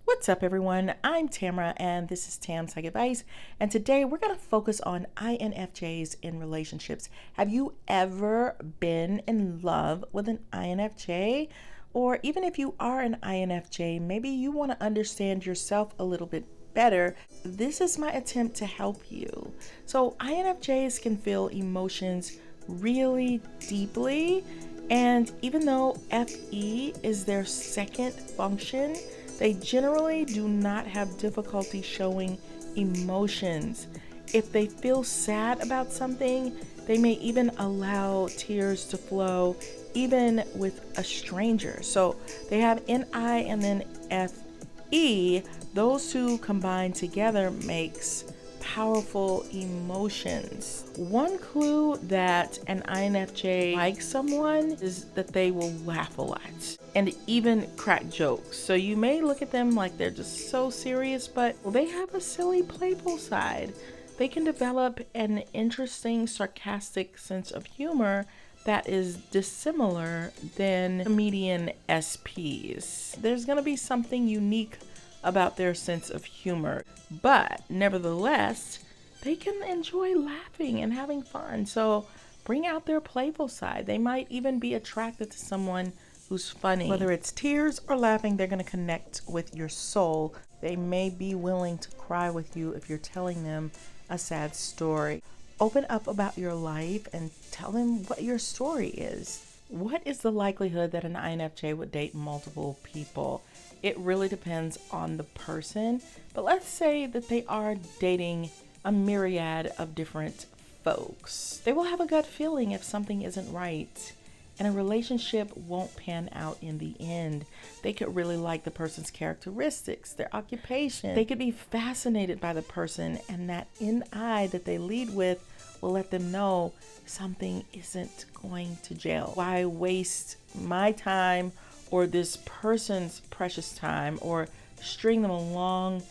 What's up, everyone? I'm Tamara, and this is Tam's Psych Advice. And today we're going to focus on INFJs in relationships. Have you ever been in love with an INFJ? Or even if you are an INFJ, maybe you want to understand yourself a little bit better. This is my attempt to help you. So, INFJs can feel emotions really deeply. And even though FE is their second function, they generally do not have difficulty showing emotions. If they feel sad about something, they may even allow tears to flow, even with a stranger. So they have NI and then FE. Those two combined together makes powerful emotions. One clue that an INFJ likes someone is that they will laugh a lot and even crack jokes. So you may look at them like they're just so serious, but they have a silly, playful side. They can develop an interesting, sarcastic sense of humor that is dissimilar than comedian SPs. There's going to be something unique about their sense of humor, but nevertheless, they can enjoy laughing and having fun. So bring out their playful side. They might even be attracted to someone who's funny. Whether it's tears or laughing, they're going to connect with your soul. They may be willing to cry with you if you're telling them a sad story. Open up about your life and tell them what your story is. What is the likelihood that an INFJ would date multiple people? It really depends on the person, but let's say that they are dating a myriad of different folks. They will have a gut feeling if something isn't right, and a relationship won't pan out in the end. They could really like the person's characteristics, their occupation. They could be fascinated by the person, and that NI that they lead with will let them know something isn't going to gel. Why waste my time or this person's precious time or string them along?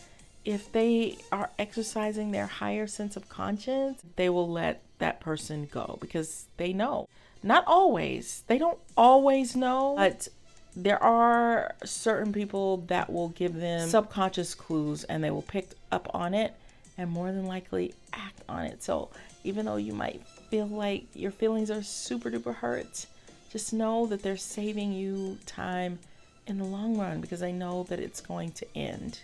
If they are exercising their higher sense of conscience, they will let that person go because they know. Not always. They don't always know, but there are certain people that will give them subconscious clues and they will pick up on it and more than likely act on it. So even though you might feel like your feelings are super duper hurt, just know that they're saving you time in the long run because they know that it's going to end.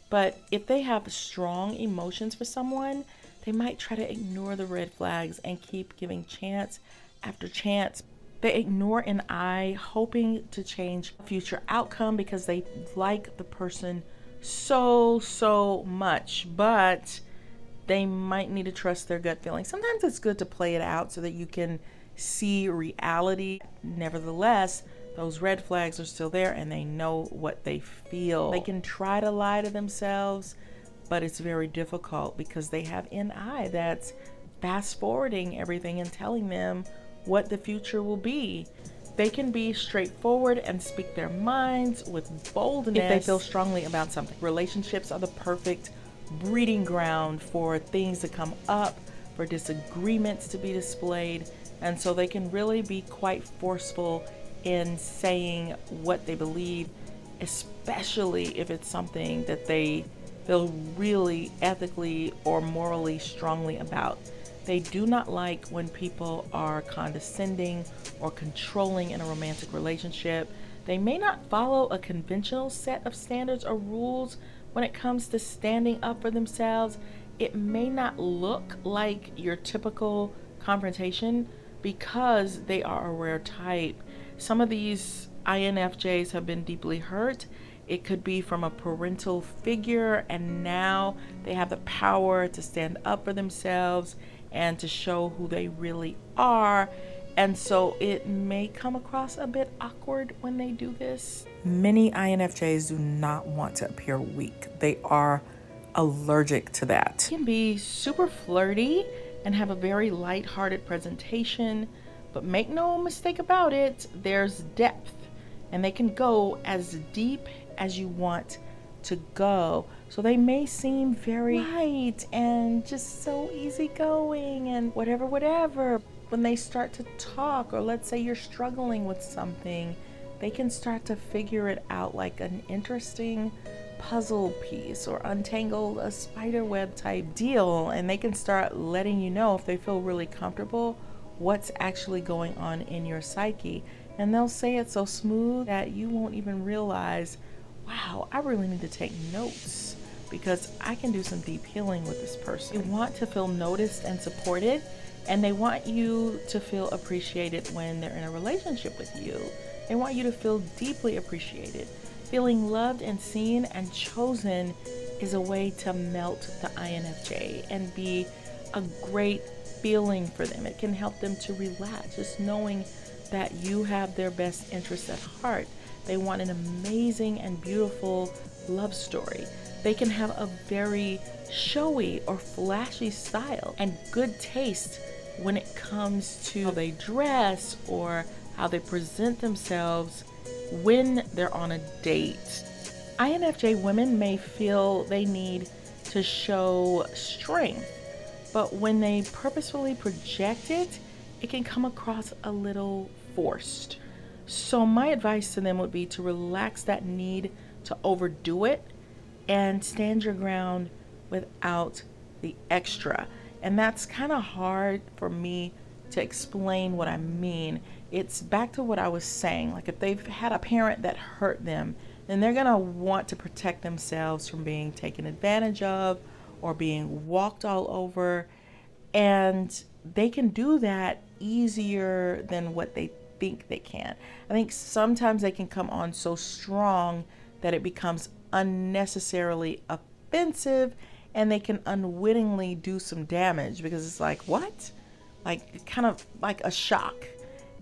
But if they have strong emotions for someone, they might try to ignore the red flags and keep giving chance after chance. They ignore an eye, hoping to change a future outcome because they like the person so much, but they might need to trust their gut feeling. Sometimes it's good to play it out so that you can see reality. Nevertheless, those red flags are still there and they know what they feel. They can try to lie to themselves, but it's very difficult because they have NI that's fast forwarding everything and telling them what the future will be. They can be straightforward and speak their minds with boldness if they feel strongly about something. Relationships are the perfect breeding ground for things to come up, for disagreements to be displayed, and so they can really be quite forceful in saying what they believe, especially if it's something that they feel really ethically or morally strongly about. They do not like when people are condescending or controlling in a romantic relationship. They may not follow a conventional set of standards or rules when it comes to standing up for themselves. It may not look like your typical confrontation because they are a rare type. Some of these INFJs have been deeply hurt. It could be from a parental figure, and now they have the power to stand up for themselves and to show who they really are. And so it may come across a bit awkward when they do this. Many INFJs do not want to appear weak. They are allergic to that. They can be super flirty and have a very light-hearted presentation, but make no mistake about it, there's depth, and they can go as deep as you want to go. So they may seem very light and just so easygoing and whatever. When they start to talk, or let's say you're struggling with something, they can start to figure it out like an interesting puzzle piece or untangle a spider web type deal, and they can start letting you know, if they feel really comfortable, what's actually going on in your psyche. And they'll say it so smooth that you won't even realize, wow, I really need to take notes because I can do some deep healing with this person. They want to feel noticed and supported, and they want you to feel appreciated when they're in a relationship with you. They want you to feel deeply appreciated. Feeling loved and seen and chosen is a way to melt the INFJ and be a great feeling for them. It can help them to relax, just knowing that you have their best interests at heart. They want an amazing and beautiful love story. They can have a very showy or flashy style and good taste when it comes to how they dress or how they present themselves when they're on a date. INFJ women may feel they need to show strength, but when they purposefully project it, it can come across a little forced. So my advice to them would be to relax that need to overdo it and stand your ground without the extra. And that's kind of hard for me to explain what I mean. It's back to what I was saying. Like, if they've had a parent that hurt them, then they're gonna want to protect themselves from being taken advantage of or being walked all over. And they can do that easier than what they think they can. I think sometimes they can come on so strong that it becomes unnecessarily offensive, and they can unwittingly do some damage because it's like, what? Like, kind of like a shock.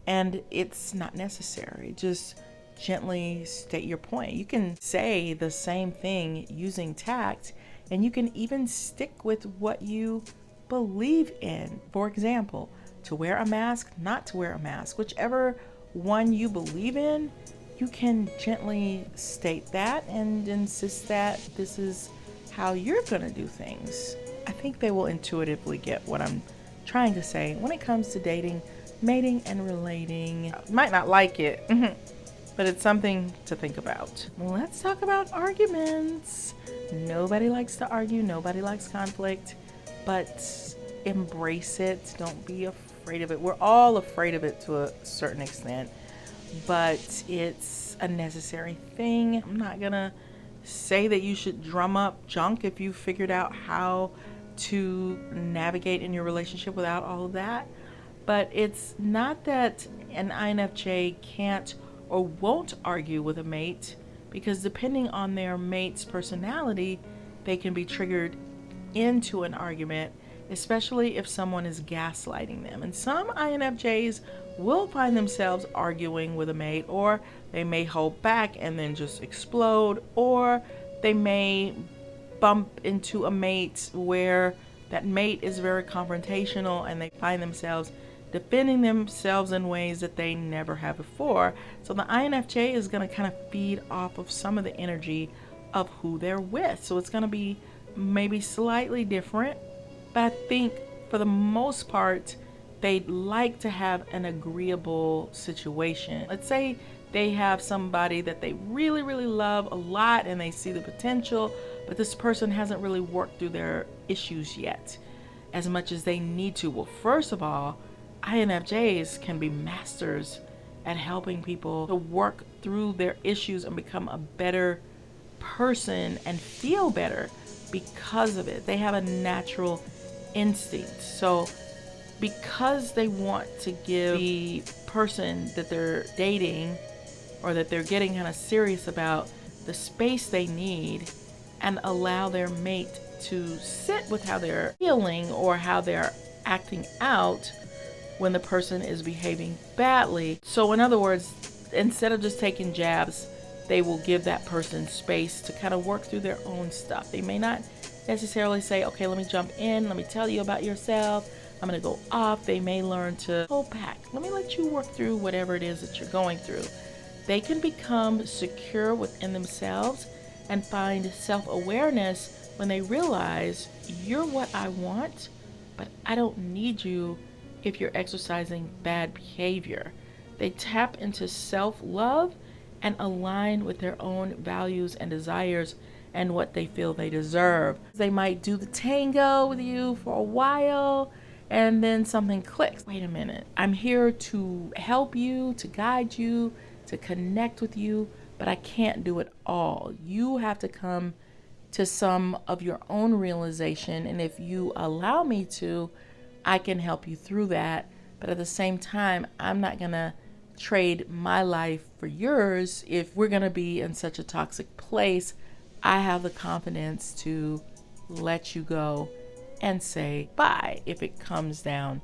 And it's not necessary. Just gently state your point. You can say the same thing using tact, and you can even stick with what you believe in. For example, to wear a mask, not to wear a mask, whichever one you believe in, you can gently state that and insist that this is how you're gonna do things. I think they will intuitively get what I'm trying to say when it comes to dating, mating, and relating. You might not like it, but it's something to think about. Let's talk about arguments. Nobody likes to argue, nobody likes conflict, but embrace it. Don't be afraid of it. We're all afraid of it to a certain extent, but it's a necessary thing. I'm not gonna say that you should drum up junk if you figured out how to navigate in your relationship without all of that. But it's not that an INFJ can't or won't argue with a mate, because depending on their mate's personality, they can be triggered into an argument, especially if someone is gaslighting them. And some INFJs will find themselves arguing with a mate, or they may hold back and then just explode, or they may bump into a mate where that mate is very confrontational and they find themselves defending themselves in ways that they never have before. So the INFJ is going to kind of feed off of some of the energy of who they're with. So it's going to be maybe slightly different, but I think for the most part, they'd like to have an agreeable situation. Let's say they have somebody that they really, really love a lot and they see the potential, but this person hasn't really worked through their issues yet as much as they need to. Well, first of all, INFJs can be masters at helping people to work through their issues and become a better person and feel better because of it. They have a natural instinct. So because they want to give the person that they're dating or that they're getting kind of serious about the space they need and allow their mate to sit with how they're feeling or how they're acting out when the person is behaving badly. So in other words, instead of just taking jabs, they will give that person space to kind of work through their own stuff. They may not necessarily say, okay, let me jump in, let me tell you about yourself, I'm gonna go off. They may learn to hold back. Let me let you work through whatever it is that you're going through. They can become secure within themselves and find self-awareness when they realize you're what I want, but I don't need you if you're exercising bad behavior. They tap into self-love and align with their own values and desires and what they feel they deserve. They might do the tango with you for a while, and then something clicks. Wait a minute, I'm here to help you, to guide you, to connect with you, but I can't do it all. You have to come to some of your own realization, and if you allow me to, I can help you through that. But at the same time, I'm not gonna trade my life for yours. If we're gonna be in such a toxic place, I have the confidence to let you go and say bye if it comes down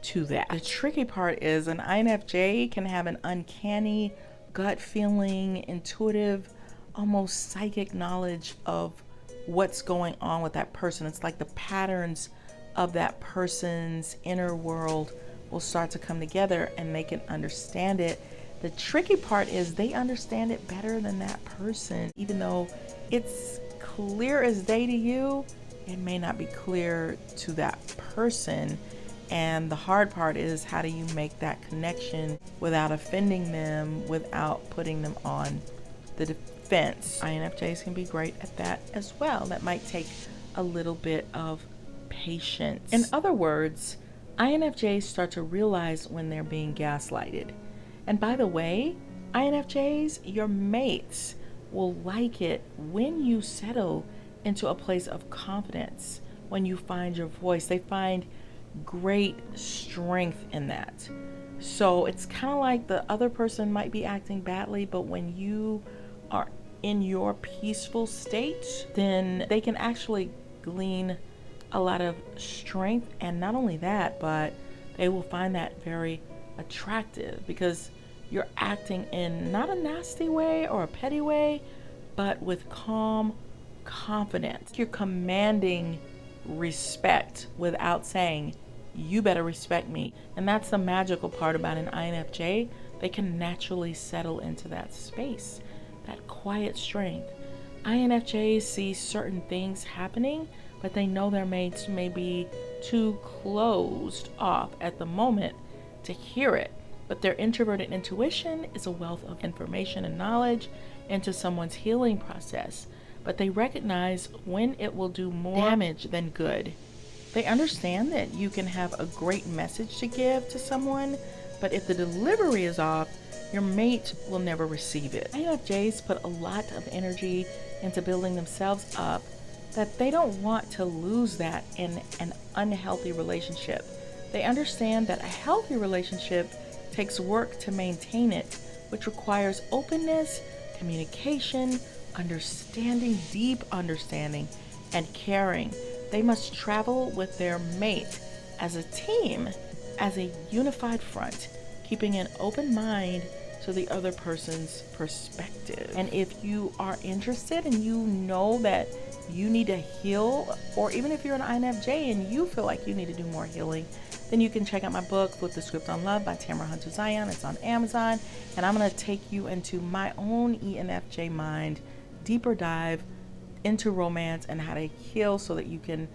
to that. The tricky part is an INFJ can have an uncanny gut feeling, intuitive, almost psychic knowledge of what's going on with that person. It's like the patterns of that person's inner world will start to come together and they can understand it. The tricky part is they understand it better than that person. Even though it's clear as day to you, it may not be clear to that person. And the hard part is, how do you make that connection without offending them, without putting them on the defense? INFJs can be great at that as well. That might take a little bit of patience. In other words, INFJs start to realize when they're being gaslighted. And by the way, INFJs, your mates will like it when you settle into a place of confidence, when you find your voice. They find great strength in that. So it's kind of like the other person might be acting badly, but when you are in your peaceful state, then they can actually glean a lot of strength. And not only that, but they will find that very attractive because you're acting in not a nasty way or a petty way, but with calm confidence. You're commanding respect without saying, you better respect me. And that's the magical part about an INFJ. They can naturally settle into that space, that quiet strength. INFJs see certain things happening, but they know their mates may be too closed off at the moment to hear it. But their introverted intuition is a wealth of information and knowledge into someone's healing process. But they recognize when it will do more damage than good. They understand that you can have a great message to give to someone, but if the delivery is off, your mate will never receive it. INFJs put a lot of energy into building themselves up, that they don't want to lose that in an unhealthy relationship. They understand that a healthy relationship takes work to maintain it, which requires openness, communication, understanding, deep understanding, and caring. They must travel with their mate as a team, as a unified front, keeping an open mind to the other person's perspective. And if you are interested and you know that you need to heal, or even if you're an INFJ and you feel like you need to do more healing, then you can check out my book, Flip the Script on Love by Tamara Hunter Zyon. It's on Amazon. And I'm going to take you into my own ENFJ mind, deeper dive into romance and how to heal so that you can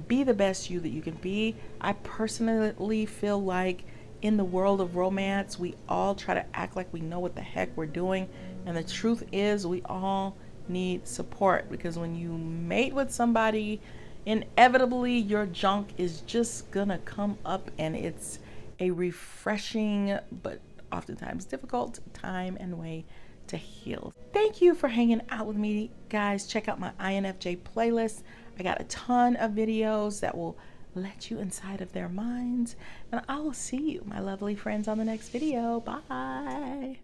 be the best you that you can be. I personally feel like in the world of romance, we all try to act like we know what the heck we're doing. And the truth is, we all need support, because when you mate with somebody, inevitably your junk is just gonna come up, and it's a refreshing but oftentimes difficult time and way to heal. Thank you for hanging out with me, guys. Check out my INFJ playlist. I got a ton of videos that will let you inside of their minds, and I will see you, my lovely friends, on the next video. Bye.